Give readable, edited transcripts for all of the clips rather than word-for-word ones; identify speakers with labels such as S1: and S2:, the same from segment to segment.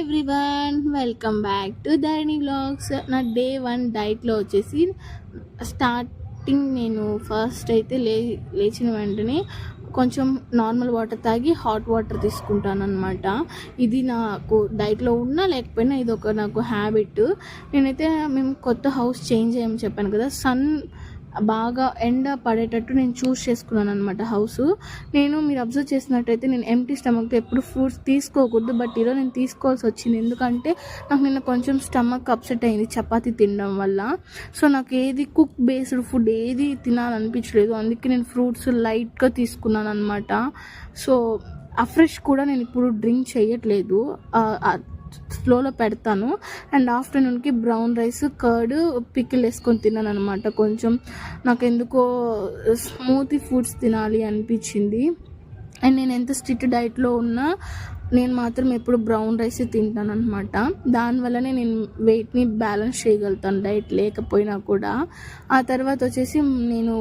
S1: Everyone, welcome back to Dharani vlogs. నా day 1 డైట్లో వచ్చేసి స్టార్టింగ్ నేను ఫస్ట్ అయితే లేచిన వెంటనే కొంచెం నార్మల్ వాటర్ తాగి హాట్ వాటర్ తీసుకుంటాను అనమాట. ఇది నాకు డైట్లో ఉన్నా లేకపోయినా ఇది ఒక నాకు హ్యాబిట్. నేనైతే మేము కొత్త హౌస్ చేంజ్ అయ్యామని చెప్పాను కదా, సన్ బాగా ఎండ పడేటట్టు నేను చూస్ చేసుకున్నాను అనమాట హౌస్. మీరు అబ్జర్వ్ చేసినట్టయితే నేను ఎంటీ స్టమక్తో ఎప్పుడు ఫ్రూట్స్ తీసుకోకూడదు, బట్ ఈరోజు నేను తీసుకోవాల్సి వచ్చింది. ఎందుకంటే నాకు నిన్న కొంచెం స్టమక్ అప్సెట్ అయింది చపాతీ తినడం వల్ల. సో నాకు ఏది కుక్ బేస్డ్ ఫుడ్ ఏది తినాలనిపించలేదు, అందుకే నేను ఫ్రూట్స్ లైట్గా తీసుకున్నాను అనమాట. సో అఫ్రెష్ కూడా నేను ఇప్పుడు డ్రింక్ చేయట్లేదు, స్లోలో పెడతాను. అండ్ ఆఫ్టర్నూన్కి బ్రౌన్ రైస్ కర్డ్ పికిల్ వేసుకొని తిన్నాను అనమాట. కొంచెం నాకు ఎందుకో స్మూతీ ఫుడ్స్ తినాలి అనిపించింది. అండ్ నేను ఎంత స్ట్రిక్ట్ డైట్లో ఉన్నా నేను మాత్రం ఎప్పుడు బ్రౌన్ రైస్ తింటాను అనమాట. దానివల్లనే నేను వెయిట్ని బ్యాలెన్స్ చేయగలుగుతాను డైట్ లేకపోయినా కూడా. ఆ తర్వాత వచ్చేసి నేను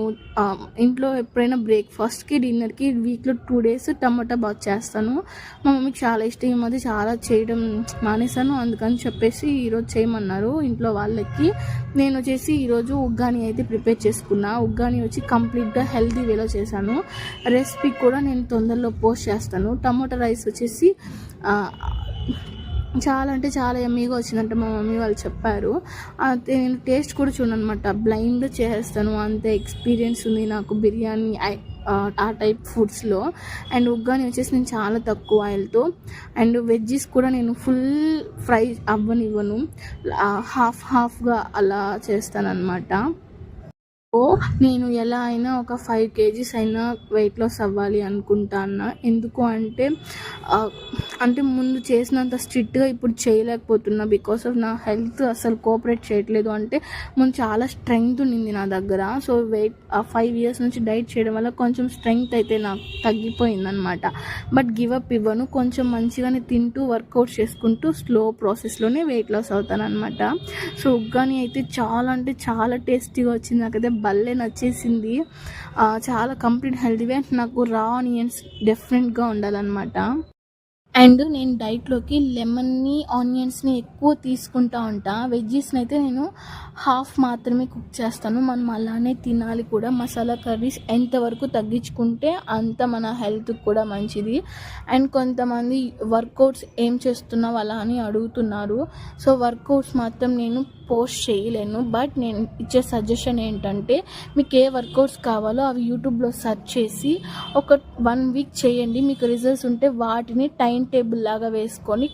S1: ఇంట్లో ఎప్పుడైనా బ్రేక్ఫాస్ట్కి డిన్నర్కి వీక్లో 2 days టమాటా బాత్ చేస్తాను. మా మమ్మీకి చాలా ఇష్టం. ఈ మధ్య చాలా చేయడం మానేశాను, అందుకని చెప్పేసి ఈరోజు చేయమన్నారు ఇంట్లో వాళ్ళకి. నేను వచ్చేసి ఈరోజు ఉగ్గాని అయితే ప్రిపేర్ చేసుకున్నా. ఉగ్గాని వచ్చి కంప్లీట్గా హెల్తీ వేలో చేశాను. రెసిపీ కూడా నేను తొందరలో పోస్ట్ చేస్తాను. టమాటా రైస్ వచ్చేసి చాలా అంటే చాలా యమ్మీగా వచ్చిందంటే మా మమ్మీ వాళ్ళు చెప్పారు. నేను టేస్ట్ కూడా చూడనమాట, బ్లైండ్ చేస్తాను, అంత ఎక్స్పీరియన్స్ ఉంది నాకు బిర్యానీ ఆ టైప్ ఫుడ్స్లో. అండ్ ఉగ్గాని వచ్చేసి నేను చాలా తక్కువ ఆయిల్తో, అండ్ వెజ్జెస్ కూడా నేను ఫుల్ ఫ్రై అవ్వనివ్వను, హాఫ్గా అలా చేస్తాను అనమాట. నేను ఎలా అయినా ఒక 5 kgs అయినా వెయిట్ లాస్ అవ్వాలి అనుకుంటాను. ఎందుకు అంటే ముందు చేసినంత స్ట్రిక్ట్గా ఇప్పుడు చేయలేకపోతున్నా, బికాస్ ఆఫ్ నా హెల్త్ అసలు కోఆపరేట్ చేయట్లేదు. అంటే ముందు చాలా స్ట్రెంగ్త్ ఉండింది నా దగ్గర. సో 5 years నుంచి డైట్ చేయడం వల్ల కొంచెం స్ట్రెంగ్త్ అయితే నాకు తగ్గిపోయిందనమాట. బట్ గివప్ ఇవ్వను, కొంచెం మంచిగానే తింటూ వర్కౌట్ చేసుకుంటూ స్లో ప్రాసెస్లోనే వెయిట్ లాస్ అవుతాను అనమాట. సో ఉగ్గాని అయితే చాలా అంటే చాలా టేస్టీగా వచ్చింది, నాకైతే భలే నచ్చేసింది. చాలా కంప్లీట్ హెల్తీవే. నాకు రా ఆనియన్స్ డెఫినెట్గా ఉండాలన్నమాట. అండ్ నేను డైట్లోకి లెమన్ని ఆనియన్స్ని ఎక్కువ తీసుకుంటా ఉంటా. వెజ్జెస్ని అయితే నేను హాఫ్ మాత్రమే కుక్ చేస్తాను. మనం అలానే తినాలి కూడా. మసాలా కర్రీస్ ఎంతవరకు తగ్గించుకుంటే అంత మన హెల్త్కి కూడా మంచిది. అండ్ కొంతమంది వర్కౌట్స్ ఏం చేస్తున్నావు అలా అని అడుగుతున్నారు. సో వర్కౌట్స్ మాత్రం నేను పోస్ట్ చేయలేను, బట్ నేను ఇచ్చే సజెషన్ ఏంటంటే మీకు ఏ వర్కౌట్స్ కావాలో అవి యూట్యూబ్లో సెర్చ్ చేసి ఒక 1 week చేయండి. మీకు రిజల్ట్స్ ఉంటే వాటిని టైం టేబుల్ లాగా వేసుకొని